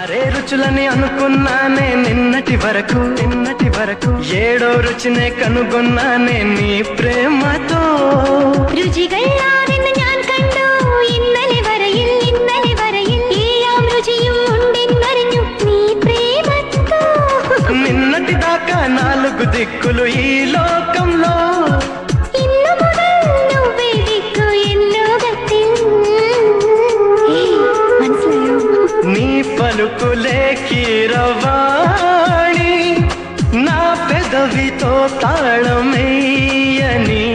ఆరే రుచులని అనుకున్నానే నిన్నటి వరకు ఏడో రుచినే కనుగొన్నానే నీ ప్రేమతో രുചികളാണെന്ന് ഞാൻ കണ്ടു ഇന്നലെ വരയിൽ ഏഴാം രുചിയും ഉണ്ടെന്നറിഞ്ഞു നീ പ്രേമത്തോ నిన్నటి దాకా నాలుగు దిక్కులు ఈ లోకంలో ഇന്നു മുതൽ నువ్వే దిక్కు ఎల్లోగത്തിൽ മനസ്സിലായോ నీ పలుకులే కీరవాణి నా పెదవితో తాళమేయని